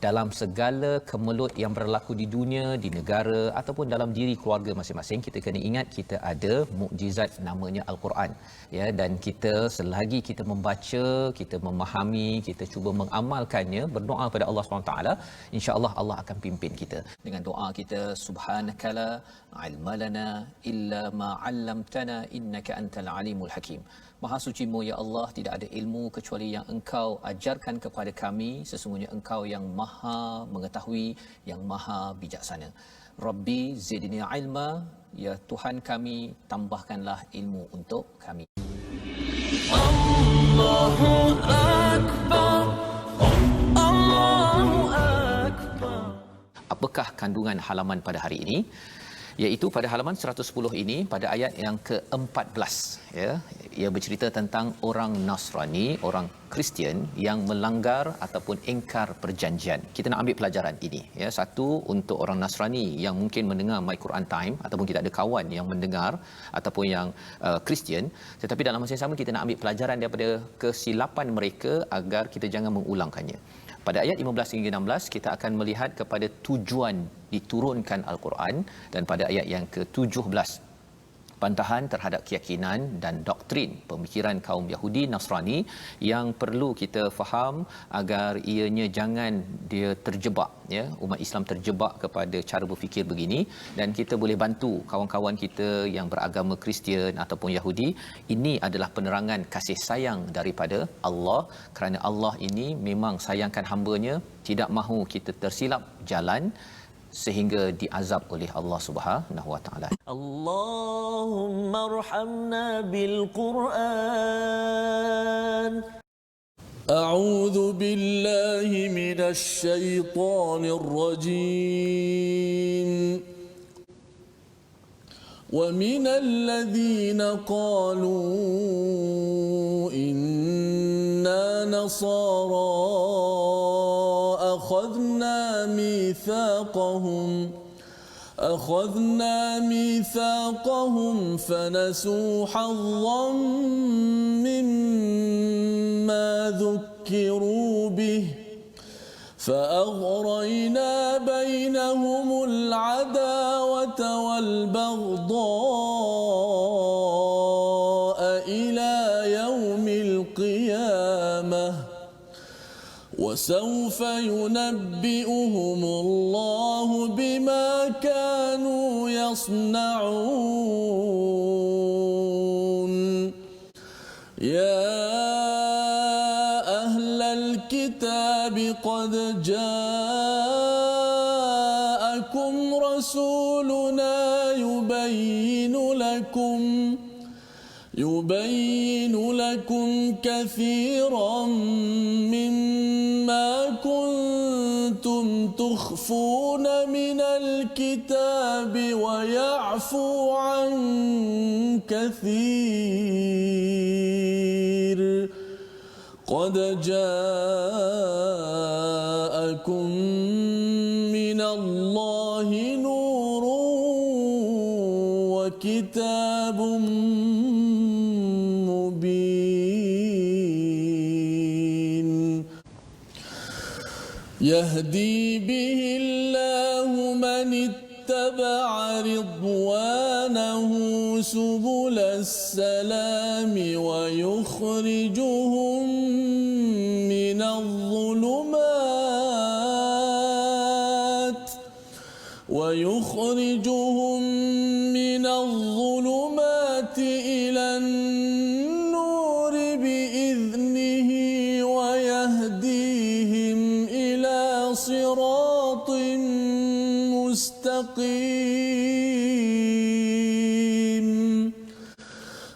dalam segala kemelut yang berlaku di dunia, di negara ataupun dalam diri keluarga masing-masing, kita kena ingat kita ada mukjizat namanya Al-Quran, ya. Dan kita selagi kita membaca, kita memahami, kita cuba mengamalkannya, berdoa kepada Allah SWT, insya-Allah Allah akan pimpin kita dengan doa kita, subhanakala ilma lana illa ma 'allamtana innaka antal alimul hakim. Maha suci-Mu ya Allah, tidak ada ilmu kecuali yang Engkau ajarkan kepada kami, sesungguhnya Engkau yang Maha mengetahui, yang Maha bijaksana. Rabbi zidni ilma, ya Tuhan kami, tambahkanlah ilmu untuk kami. Allahu akbar, Allahu akbar. Apakah kandungan halaman pada hari ini? Iaitu pada halaman 110 ini, pada ayat yang ke-14, ya, ia bercerita tentang orang Nasrani, orang Kristian yang melanggar ataupun ingkar perjanjian. Kita nak ambil pelajaran ini, ya. Satu, untuk orang Nasrani yang mungkin mendengar My Quran Time ataupun kita ada kawan yang mendengar ataupun yang Kristian, tetapi dalam masa yang sama kita nak ambil pelajaran daripada kesilapan mereka agar kita jangan mengulangkannya. Pada ayat 15 hingga 16 kita akan melihat kepada tujuan diturunkan Al-Quran, dan pada ayat yang ke-17 bantahan terhadap keyakinan dan doktrin pemikiran kaum Yahudi Nasrani yang perlu kita faham agar ianya jangan dia terjebak, ya, umat Islam terjebak kepada cara berfikir begini, dan kita boleh bantu kawan-kawan kita yang beragama Kristian ataupun Yahudi. Ini adalah penerangan kasih sayang daripada Allah, kerana Allah ini memang sayangkan hamba-Nya, tidak mahu kita tersilap jalan sehingga diazab oleh Allah Subhanahu wa taala. Allahumma arhamna bil Quran. A'udzu billahi minasy syaithanir rajim. Wa minal ladzina qalu inna nasara أخذنا ميثاقهم فنسوا حظا مما ذكروا به فأغرينا بينهم العداوة والبغضاء إلى يوم القيامة وسوف ينبئهم الله بما كانوا يصنعون يا أهل الكتاب قد جاءكم رسولنا يبين لكم كثيرا مما كنتم تخفون من الكتاب ويعفو عن كثير قد جاءكم من الله نور وكتاب مبين يهدي به الله من اتبع رضوانه سبل السلام ويخرجهم من الظلمات إلى النور بإذنه ويهديهم إلى صراط مستقيم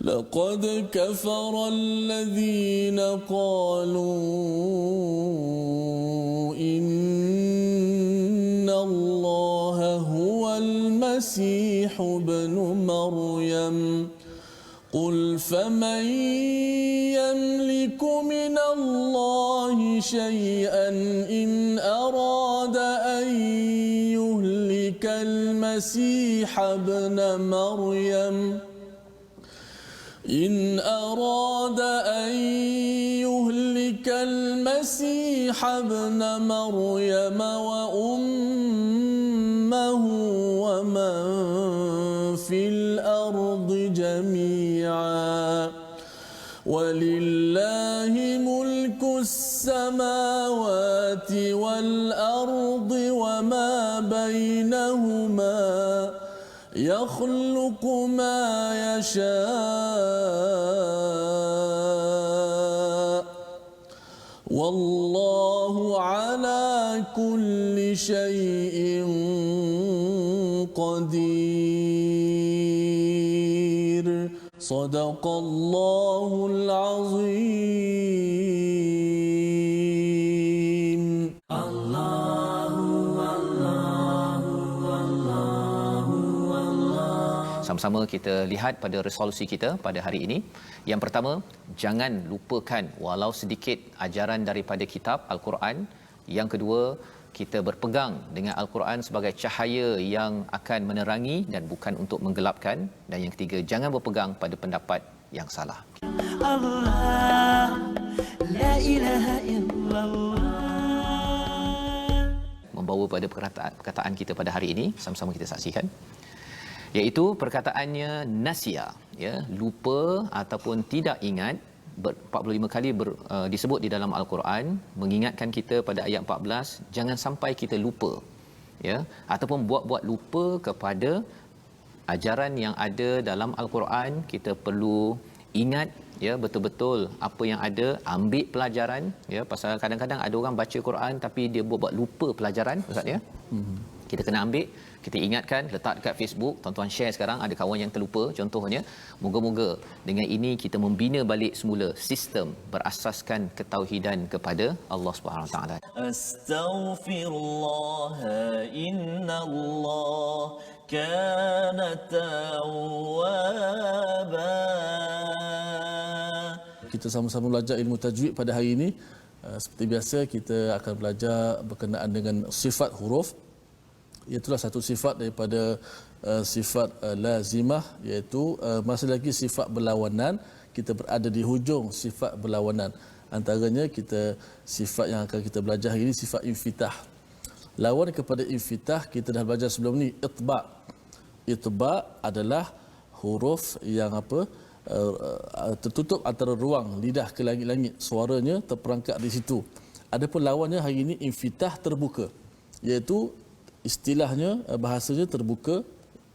لقد كفر الذين قالوا إن الله هو المسيح ابن مريم قل فمن يملك من الله شيئا إن أراد أن يهلك المسيح ابن مريم إن أراد أن يهلك المسيح ابن مريم وأمه ومن في الأرض جميعا ولله ملك السماوات والأرض وما بينهما يخلق ما يشاء والله على كل شيء قدير صدق الله العظيم. Sama-sama kita lihat pada resolusi kita pada hari ini. Yang pertama, jangan lupakan walau sedikit ajaran daripada kitab Al-Quran. Yang kedua, kita berpegang dengan Al-Quran sebagai cahaya yang akan menerangi dan bukan untuk menggelapkan. Dan yang ketiga, jangan berpegang pada pendapat yang salah. Allah, la ilaha illallah. Membawa pada perkataan kita pada hari ini, sama-sama kita saksikan. Iaitu perkataannya nasia, ya, lupa ataupun tidak ingat. 45 kali disebut di dalam Al-Quran, mengingatkan kita pada ayat 14, jangan sampai kita lupa, ya, ataupun buat-buat lupa kepada ajaran yang ada dalam Al-Quran. Kita perlu ingat, ya, betul-betul apa yang ada, ambil pelajaran, ya, pasal kadang-kadang ada orang baca Quran tapi dia buat lupa pelajaran, ustaz, ya. Kita kena ambil, kita ingatkan, letak dekat Facebook, tuan-tuan share sekarang, ada kawan yang terlupa contohnya. Moga-moga dengan ini kita membina balik semula sistem berasaskan ketauhidan kepada Allah Subhanahu Wa Taala. Astaghfirullah innallah kana tawwaba. Kita sama-sama belajar ilmu tajwid pada hari ini. Seperti biasa kita akan belajar berkenaan dengan sifat huruf. Itulah satu sifat daripada sifat lazimah, iaitu masih lagi sifat berlawanan. Kita berada di hujung sifat berlawanan. Antaranya sifat yang akan kita belajar hari ini sifat infitah. Lawan kepada infitah kita dah belajar sebelum ni, itba'. Itba' adalah huruf yang tertutup antara ruang lidah ke langit-langit, suaranya terperangkap di situ. Adapun lawannya hari ini infitah, terbuka, iaitu istilahnya, bahasanya terbuka,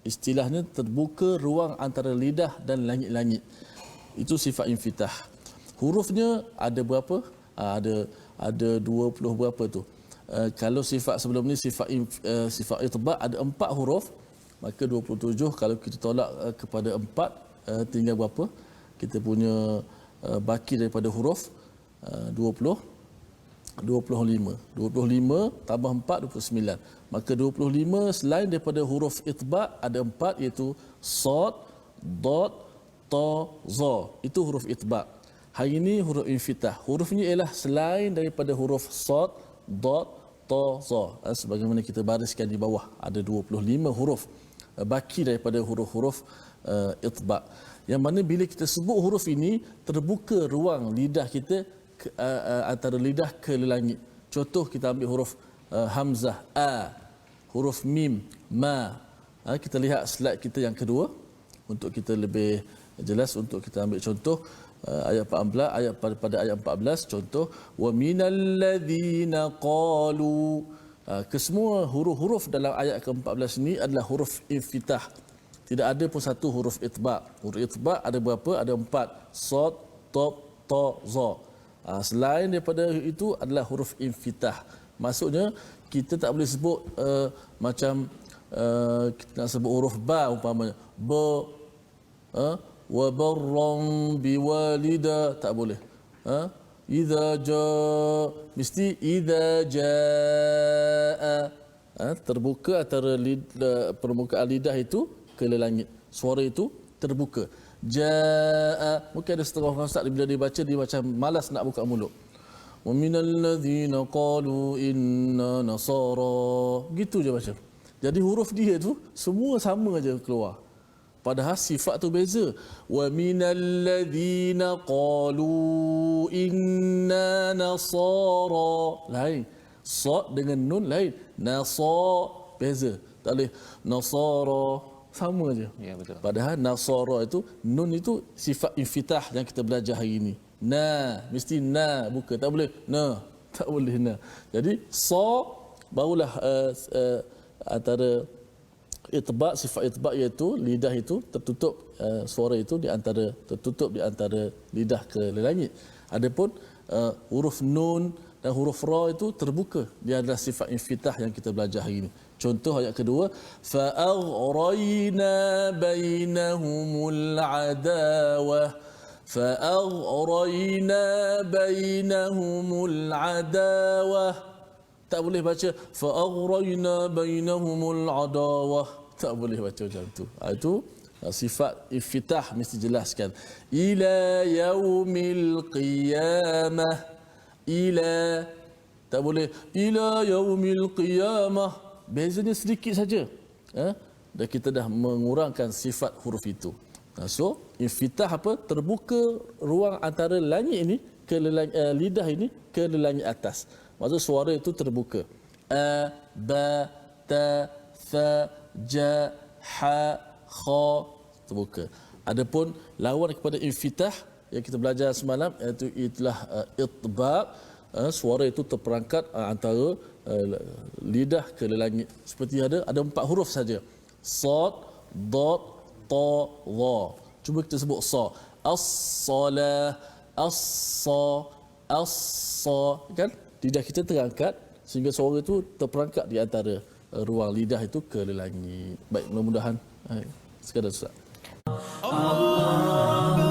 istilahnya terbuka ruang antara lidah dan langit-langit. Itu sifat infitah. Hurufnya ada berapa? Ada 20 berapa tu. Kalau sifat sebelum ni sifat itba' ada 4 huruf, maka 27. Kalau kita tolak kepada 4, tinggal berapa? Kita punya baki daripada huruf 25 tambah 4, 29. Maka 25 selain daripada huruf itba' ada 4, iaitu sad, dad, ta, za. Itu huruf itba'. Hari ini huruf infitah. Hurufnya ialah selain daripada huruf sad, dad, ta, za. Sebagaimana kita bariskan di bawah, ada 25 huruf baki daripada huruf-huruf itba'. Yang mana bila kita sebut huruf ini, terbuka ruang lidah kita antara lidah ke langit. Contoh, kita ambil huruf hamzah, a, huruf mim, ma. Kita lihat slide kita yang kedua untuk kita lebih jelas. Untuk kita ambil contoh ayat 14, pada ayat 14, contoh wa minal ladzina qalu. Kesemua huruf-huruf dalam ayat ke-14 ini adalah huruf infitah. Tidak ada pun satu huruf itba'. Huruf itba' ada berapa? Ada 4. Sad, ta, ta, za. Selain daripada itu adalah huruf infitah. Maksudnya kita tak boleh sebut macam kita nak sebut huruf ba umpamanya, ba, wa barran biwalida, tak boleh. Idza jaa, mesti idza jaa. Terbuka antara permukaan lidah itu ke langit. Suara itu terbuka. Jaa. Mungkin ada setengah orang ustaz bila dia baca, dia macam malas nak buka mulut. Wa minal ladzina qalu inna nasara. Gitu je macam. Jadi huruf dia tu semua sama aja keluar. Padahal sifat tu beza. Wa minal ladzina qalu inna nasara. Lain. Sad dengan nun lain. Beza. Tak boleh nasara sama je. Ya, betul. Padahal nasara itu nun itu sifat infitah yang kita belajar hari ini. Mesti buka, tak boleh tak boleh Jadi barulah antara itbaq, sifat itbaq iaitu lidah itu tertutup, suara itu tertutup di antara lidah ke langit. Adapun huruf nun dan huruf ra itu terbuka. Dia adalah sifat infitah yang kita belajar hari ini. Contoh ayat kedua, fa aghrayna bainahumul adawah. Fa aghrayna bainahumul adawah. Tak boleh baca fa aghrayna bainahumul adawah. Tak boleh baca macam tu. Itu sifat infitah mesti jelaskan. Ila yaumil qiyamah. Ila, tak boleh ila yaumil qiyamah. Bezanya sedikit saja. Dan kita dah mengurangkan sifat huruf itu. So, infitah apa? Terbuka ruang antara langit ini ke lidah ini ke langit atas. Maksud suara itu terbuka. A, ba, ta, fa, ja, ha, kha, terbuka. Adapun lawan kepada infitah yang kita belajar semalam iaitu itulah itbaq, suara itu terperangkat antara lidah ke langit. Seperti ada 4 huruf saja. Sad, dad, ta, dha. Cuba kita sebut sa. As-salah, as-sa, as-sa, kan? Lidah kita terangkat sehingga suara itu terperangkat di antara ruang lidah itu ke langit. Baik, mudah-mudahan sekadar Ustaz. Allah